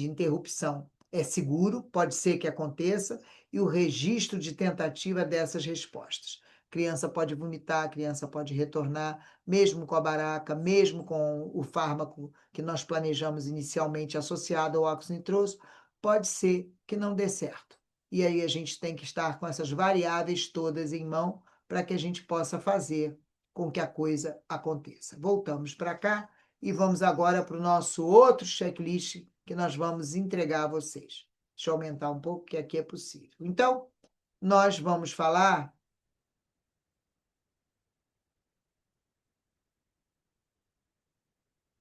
interrupção é seguro, pode ser que aconteça, e o registro de tentativa dessas respostas. Criança pode vomitar, criança pode retornar, mesmo com a baraca, mesmo com o fármaco que nós planejamos inicialmente associado ao óxido nitroso, pode ser que não dê certo. E aí a gente tem que estar com essas variáveis todas em mão para que a gente possa fazer com que a coisa aconteça. Voltamos para cá e vamos agora para o nosso outro checklist que nós vamos entregar a vocês. Deixa eu aumentar um pouco, que aqui é possível. Então, nós vamos falar.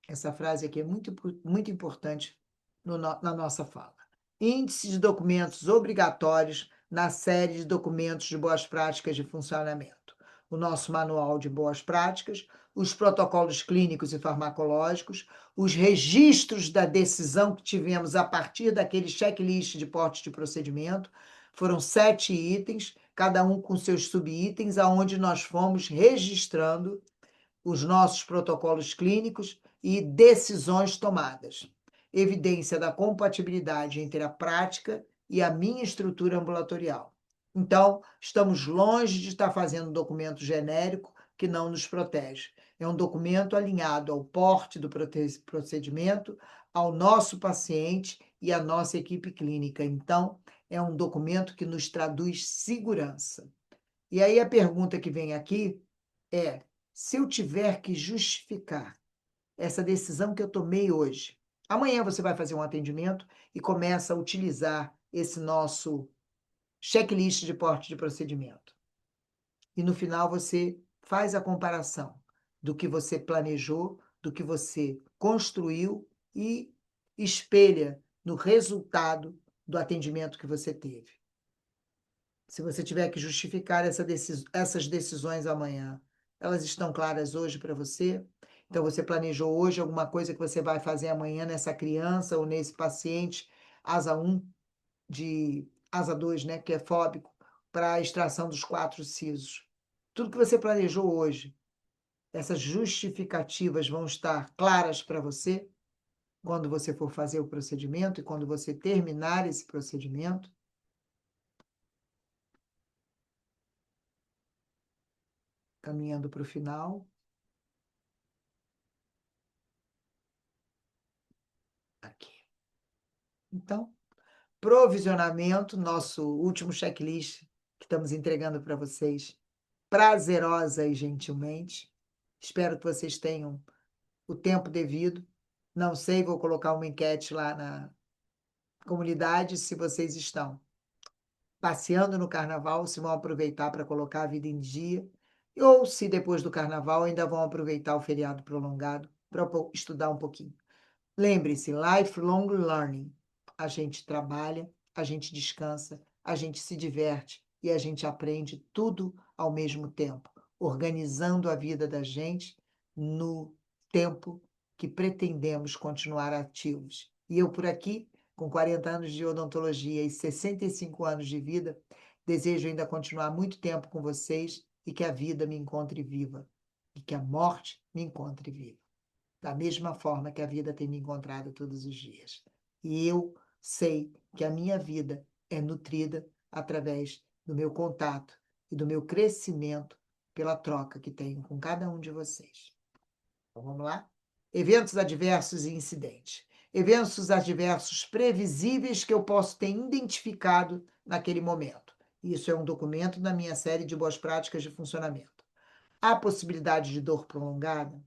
Essa frase aqui é muito importante na nossa fala. Índice de documentos obrigatórios na série de documentos de boas práticas de funcionamento. O nosso manual de boas práticas, os protocolos clínicos e farmacológicos, os registros da decisão que tivemos a partir daquele checklist de porte de procedimento. Foram 7 itens, cada um com seus subitens, aonde nós fomos registrando os nossos protocolos clínicos e decisões tomadas. Evidência da compatibilidade entre a prática e a minha estrutura ambulatorial. Então, estamos longe de estar fazendo um documento genérico que não nos protege. É um documento alinhado ao porte do procedimento, ao nosso paciente e à nossa equipe clínica. Então, é um documento que nos traduz segurança. E aí a pergunta que vem aqui é: se eu tiver que justificar essa decisão que eu tomei hoje, amanhã você vai fazer um atendimento e começa a utilizar esse nosso checklist de porte de procedimento. E no final você faz a comparação do que você planejou, do que você construiu e espelha no resultado do atendimento que você teve. Se você tiver que justificar essas decisões amanhã, elas estão claras hoje para você? Então, você planejou hoje alguma coisa que você vai fazer amanhã nessa criança ou nesse paciente asa um de asa 2, né, que é fóbico, para a extração dos 4 sisos. Tudo que você planejou hoje, essas justificativas vão estar claras para você quando você for fazer o procedimento e quando você terminar esse procedimento? Caminhando para o final. Aqui. Então, provisionamento, nosso último checklist que estamos entregando para vocês, prazerosa e gentilmente. Espero que vocês tenham o tempo devido. Não sei, vou colocar uma enquete lá na comunidade se vocês estão passeando no carnaval, se vão aproveitar para colocar a vida em dia, ou se depois do carnaval ainda vão aproveitar o feriado prolongado para estudar um pouquinho. Lembre-se, lifelong learning. A gente trabalha, a gente descansa, a gente se diverte e a gente aprende tudo ao mesmo tempo, organizando a vida da gente no tempo que pretendemos continuar ativos. E eu por aqui, com 40 anos de odontologia e 65 anos de vida, desejo ainda continuar muito tempo com vocês e que a vida me encontre viva e que a morte me encontre viva da mesma forma que a vida tem me encontrado todos os dias. E eu sei que a minha vida é nutrida através do meu contato e do meu crescimento pela troca que tenho com cada um de vocês. Então, vamos lá? Eventos adversos e incidentes. Eventos adversos previsíveis que eu posso ter identificado naquele momento. Isso é um documento da minha série de boas práticas de funcionamento. Há possibilidade de dor prolongada?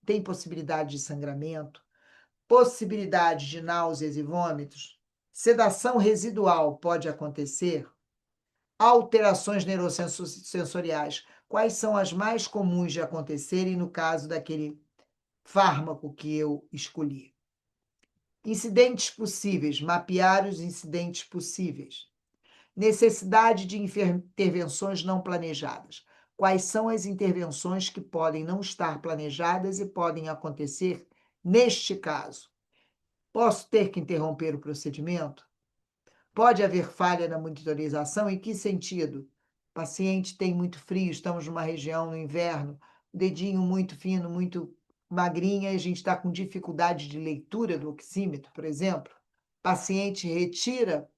Tem possibilidade de sangramento, possibilidade de náuseas e vômitos, sedação residual pode acontecer, alterações neurosensoriais, quais são as mais comuns de acontecerem no caso daquele fármaco que eu escolhi. Incidentes possíveis, mapear os incidentes possíveis. Necessidade de intervenções não planejadas. Quais são as intervenções que podem não estar planejadas e podem acontecer neste caso? Posso ter que interromper o procedimento? Pode haver falha na monitorização? Em que sentido? O paciente tem muito frio, estamos numa região no inverno, dedinho muito fino, muito magrinha, e a gente está com dificuldade de leitura do oxímetro, por exemplo. Paciente retira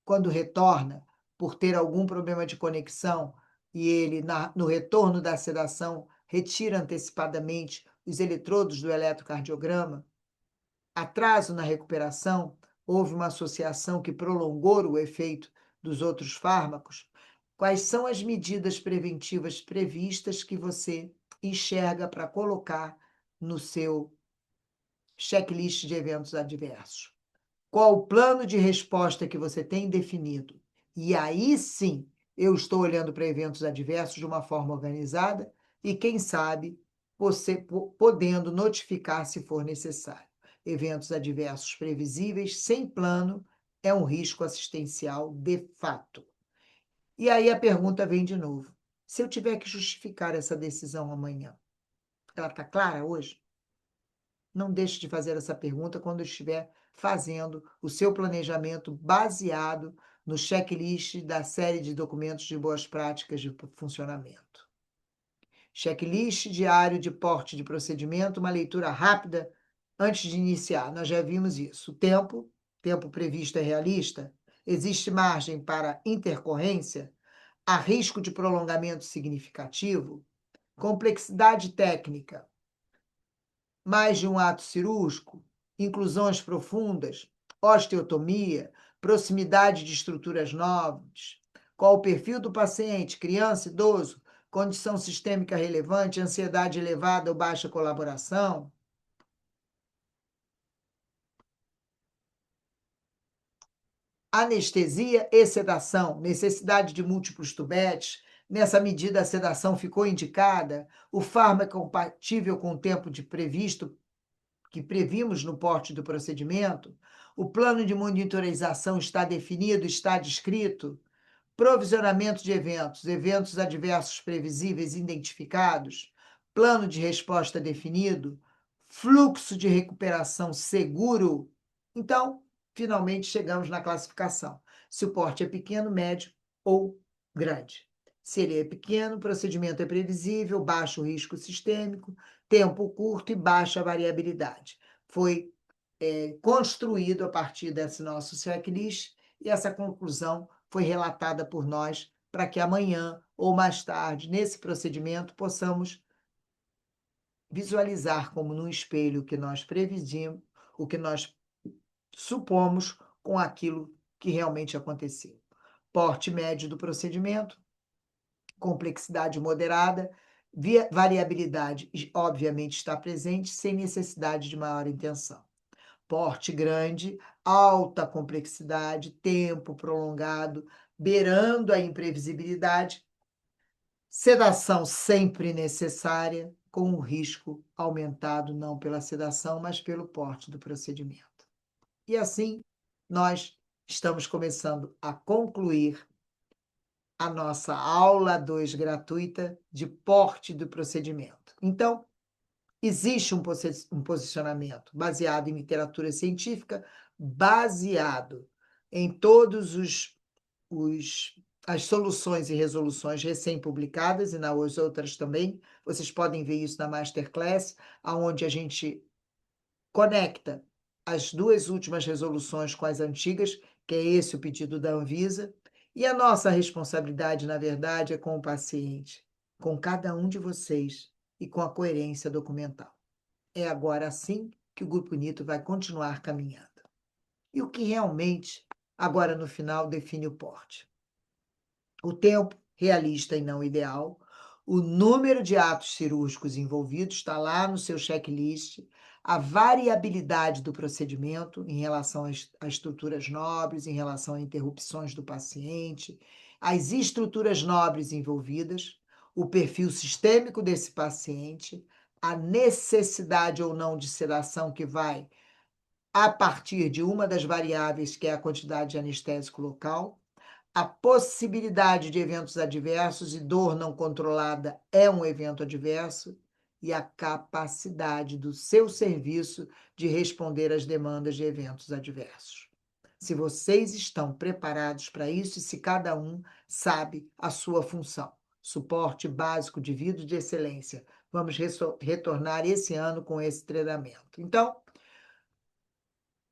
quando retorna, por ter algum problema de conexão, e ele, no retorno da sedação, retira antecipadamente os eletrodos do eletrocardiograma, atraso na recuperação, houve uma associação que prolongou o efeito dos outros fármacos. Quais são as medidas preventivas previstas que você enxerga para colocar no seu checklist de eventos adversos? Qual o plano de resposta que você tem definido? E aí sim, eu estou olhando para eventos adversos de uma forma organizada e, quem sabe, você podendo notificar se for necessário. Eventos adversos previsíveis sem plano é um risco assistencial de fato. E aí a pergunta vem de novo. Se eu tiver que justificar essa decisão amanhã, ela está clara hoje? Não deixe de fazer essa pergunta quando estiver fazendo o seu planejamento baseado no checklist da série de documentos de boas práticas de funcionamento. Checklist diário de porte de procedimento, uma leitura rápida antes de iniciar. Nós já vimos isso. O tempo previsto é realista? Existe margem para intercorrência? Há risco de prolongamento significativo? Complexidade técnica? Mais de um ato cirúrgico, inclusões profundas, osteotomia, proximidade de estruturas nobres, qual o perfil do paciente, criança, idoso, condição sistêmica relevante, ansiedade elevada ou baixa colaboração. Anestesia e sedação, necessidade de múltiplos tubetes, nessa medida a sedação ficou indicada, o fármaco é compatível com o tempo de previsto que previmos no porte do procedimento, o plano de monitorização está definido, está descrito, provisionamento de eventos, eventos adversos previsíveis identificados, plano de resposta definido, fluxo de recuperação seguro. Então, finalmente chegamos na classificação. Se o porte é pequeno, médio ou grande. Se ele é pequeno, o procedimento é previsível, baixo risco sistêmico, tempo curto e baixa variabilidade. Foi construído a partir desse nosso checklist e essa conclusão foi relatada por nós para que amanhã ou mais tarde, nesse procedimento, possamos visualizar como num espelho o que nós previdimos, o que nós supomos com aquilo que realmente aconteceu. Porte médio do procedimento, complexidade moderada, variabilidade obviamente está presente, sem necessidade de maior intenção. Porte grande, alta complexidade, tempo prolongado, beirando a imprevisibilidade, sedação sempre necessária, com o risco aumentado não pela sedação, mas pelo porte do procedimento. E assim, nós estamos começando a concluir a nossa aula 2 gratuita de porte do procedimento. Então, existe um posicionamento baseado em literatura científica, baseado em todos as soluções e resoluções recém-publicadas e nas outras também. Vocês podem ver isso na Masterclass, onde a gente conecta as duas últimas resoluções com as antigas, que é esse o pedido da Anvisa, e a nossa responsabilidade, na verdade, é com o paciente, com cada um de vocês e com a coerência documental. É agora sim que o Grupo Nito vai continuar caminhando. E o que realmente, agora no final, define o porte? O tempo realista e não ideal, o número de atos cirúrgicos envolvidos está lá no seu checklist, a variabilidade do procedimento em relação às estruturas nobres, em relação a interrupções do paciente, as estruturas nobres envolvidas, o perfil sistêmico desse paciente, a necessidade ou não de sedação que vai a partir de uma das variáveis, que é a quantidade de anestésico local, a possibilidade de eventos adversos e dor não controlada é um evento adverso, e a capacidade do seu serviço de responder às demandas de eventos adversos. Se vocês estão preparados para isso e se cada um sabe a sua função. Suporte básico de vida de excelência. Vamos retornar esse ano com esse treinamento. Então,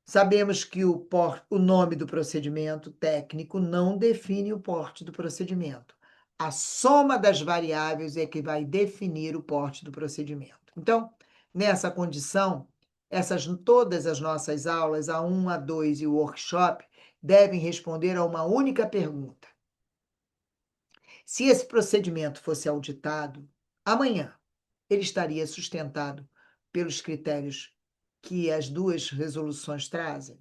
sabemos que o nome do procedimento técnico não define o porte do procedimento. A soma das variáveis é que vai definir o porte do procedimento. Então, nessa condição, todas as nossas aulas, a 1, a 2 e o workshop, devem responder a uma única pergunta. Se esse procedimento fosse auditado, amanhã ele estaria sustentado pelos critérios que as duas resoluções trazem?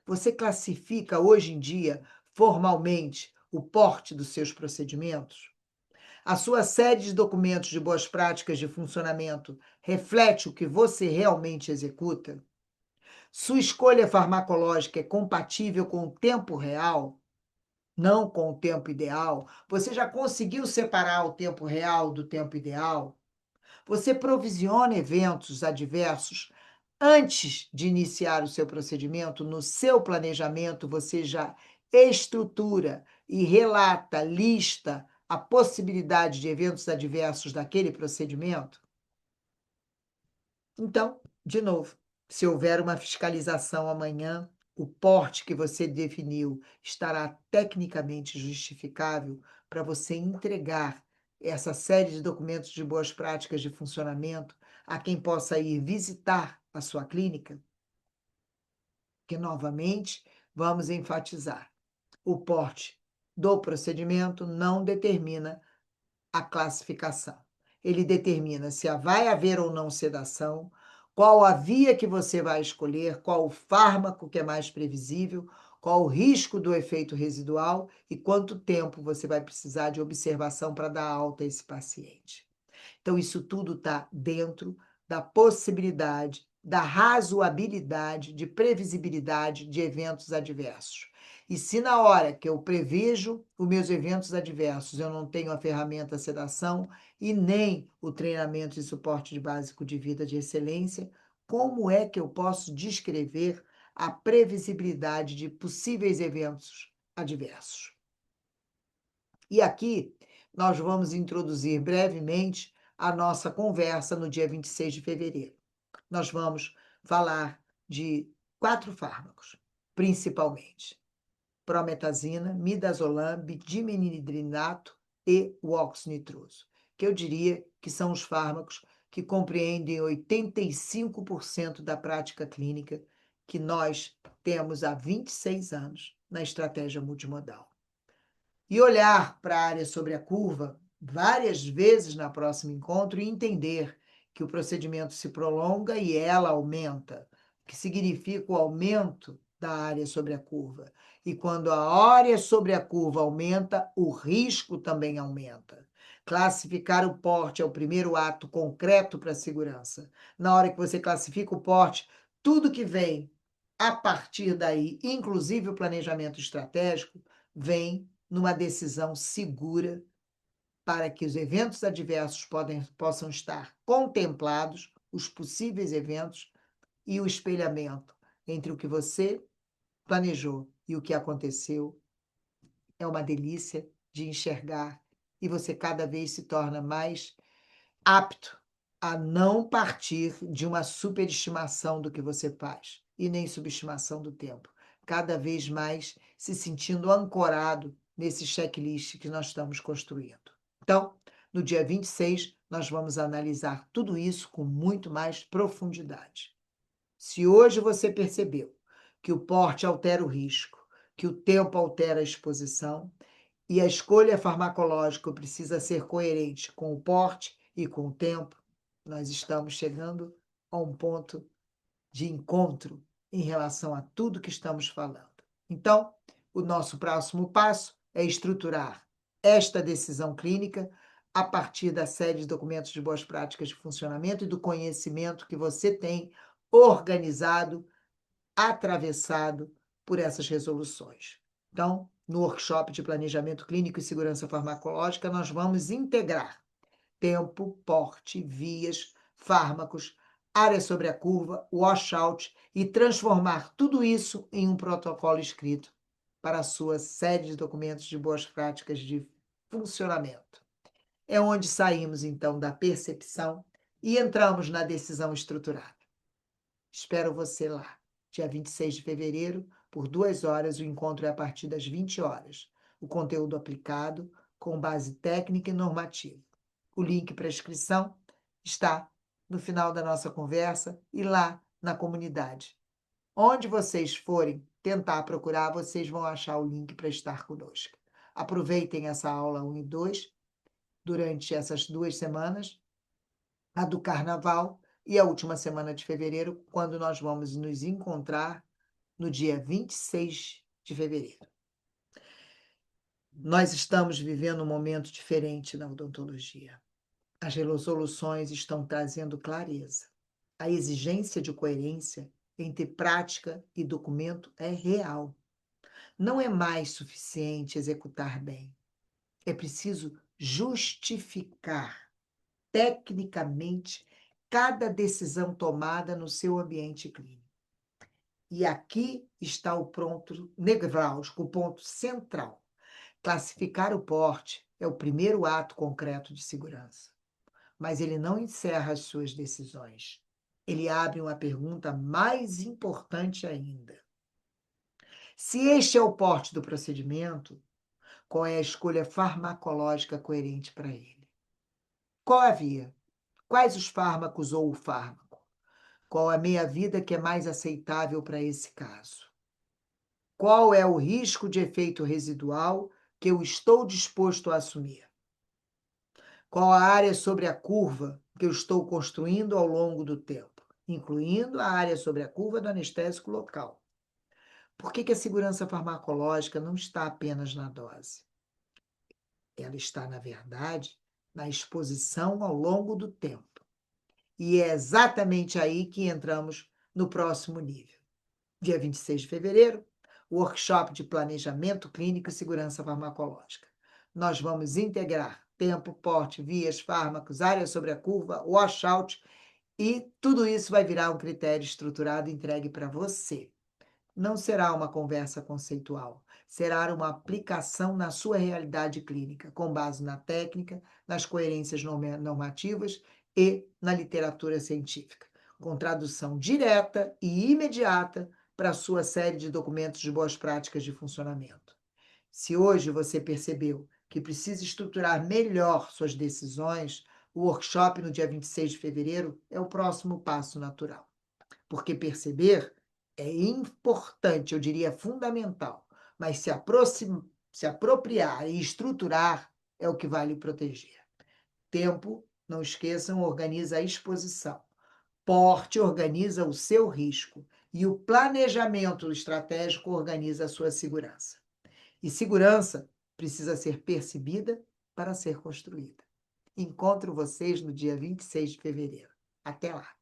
Você classifica hoje em dia, formalmente, o porte dos seus procedimentos? A sua série de documentos de boas práticas de funcionamento reflete o que você realmente executa? Sua escolha farmacológica é compatível com o tempo real, não com o tempo ideal? Você já conseguiu separar o tempo real do tempo ideal? Você provisiona eventos adversos antes de iniciar o seu procedimento? No seu planejamento, você já estrutura e relata, lista a possibilidade de eventos adversos daquele procedimento? Então, de novo, se houver uma fiscalização amanhã, o porte que você definiu estará tecnicamente justificável para você entregar essa série de documentos de boas práticas de funcionamento a quem possa ir visitar a sua clínica? Que, novamente, vamos enfatizar: o porte do procedimento não determina a classificação. Ele determina se vai haver ou não sedação, qual a via que você vai escolher, qual o fármaco que é mais previsível, qual o risco do efeito residual e quanto tempo você vai precisar de observação para dar alta a esse paciente. Então, isso tudo está dentro da possibilidade, da razoabilidade, de previsibilidade de eventos adversos. E se na hora que eu prevejo os meus eventos adversos, eu não tenho a ferramenta sedação e nem o treinamento de suporte de básico de vida de excelência, como é que eu posso descrever a previsibilidade de possíveis eventos adversos? E aqui nós vamos introduzir brevemente a nossa conversa no dia 26 de fevereiro. Nós vamos falar de 4 fármacos, principalmente: prometazina, midazolam, bidimidrinato e o óxido nitroso, que eu diria que são os fármacos que compreendem 85% da prática clínica que nós temos há 26 anos na estratégia multimodal. E olhar para a área sobre a curva várias vezes na próximo encontro e entender que o procedimento se prolonga e ela aumenta, que significa o aumento da área sobre a curva. E quando a área sobre a curva aumenta, o risco também aumenta. Classificar o porte é o primeiro ato concreto para a segurança. Na hora que você classifica o porte, tudo que vem a partir daí, inclusive o planejamento estratégico, vem numa decisão segura para que os eventos adversos possam estar contemplados, os possíveis eventos e o espelhamento entre o que você planejou e o que aconteceu é uma delícia de enxergar e você cada vez se torna mais apto a não partir de uma superestimação do que você faz e nem subestimação do tempo. Cada vez mais se sentindo ancorado nesse checklist que nós estamos construindo. Então, no dia 26, nós vamos analisar tudo isso com muito mais profundidade. Se hoje você percebeu que o porte altera o risco, que o tempo altera a exposição, e a escolha farmacológica precisa ser coerente com o porte e com o tempo, nós estamos chegando a um ponto de encontro em relação a tudo que estamos falando. Então, o nosso próximo passo é estruturar esta decisão clínica a partir da série de documentos de boas práticas de funcionamento e do conhecimento que você tem organizado, atravessado por essas resoluções. Então, no workshop de planejamento clínico e segurança farmacológica, nós vamos integrar tempo, porte, vias, fármacos, área sobre a curva, washout e transformar tudo isso em um protocolo escrito para a sua série de documentos de boas práticas de funcionamento. É onde saímos, então, da percepção e entramos na decisão estruturada. Espero você lá, dia 26 de fevereiro, por 2 horas. O encontro é a partir das 20 horas. O conteúdo aplicado com base técnica e normativa. O link para inscrição está no final da nossa conversa e lá na comunidade. Onde vocês forem tentar procurar, vocês vão achar o link para estar conosco. Aproveitem essa aula 1 e 2 durante essas 2 semanas, a do Carnaval e a última semana de fevereiro, quando nós vamos nos encontrar no dia 26 de fevereiro. Nós estamos vivendo um momento diferente na odontologia. As resoluções estão trazendo clareza. A exigência de coerência entre prática e documento é real. Não é mais suficiente executar bem. É preciso justificar tecnicamente cada decisão tomada no seu ambiente clínico. E aqui está o ponto nevrálgico, o ponto central. Classificar o porte é o primeiro ato concreto de segurança, mas ele não encerra as suas decisões. Ele abre uma pergunta mais importante ainda. Se este é o porte do procedimento, qual é a escolha farmacológica coerente para ele? Qual a via? Quais os fármacos ou o fármaco? Qual a meia-vida que é mais aceitável para esse caso? Qual é o risco de efeito residual que eu estou disposto a assumir? Qual a área sobre a curva que eu estou construindo ao longo do tempo, incluindo a área sobre a curva do anestésico local? Por que a segurança farmacológica não está apenas na dose? Ela está, na verdade, na exposição ao longo do tempo. E é exatamente aí que entramos no próximo nível. Dia 26 de fevereiro, workshop de planejamento clínico e segurança farmacológica. Nós vamos integrar tempo, porte, vias, fármacos, área sobre a curva, washout, e tudo isso vai virar um critério estruturado entregue para você. Não será uma conversa conceitual, será uma aplicação na sua realidade clínica, com base na técnica, nas coerências normativas e na literatura científica, com tradução direta e imediata para a sua série de documentos de boas práticas de funcionamento. Se hoje você percebeu que precisa estruturar melhor suas decisões, o workshop no dia 26 de fevereiro é o próximo passo natural. Porque perceber é importante, eu diria fundamental, mas se apropriar e estruturar é o que vai lhe proteger. Tempo, não esqueçam, organiza a exposição. Porte organiza o seu risco. E o planejamento estratégico organiza a sua segurança. E segurança precisa ser percebida para ser construída. Encontro vocês no dia 26 de fevereiro. Até lá!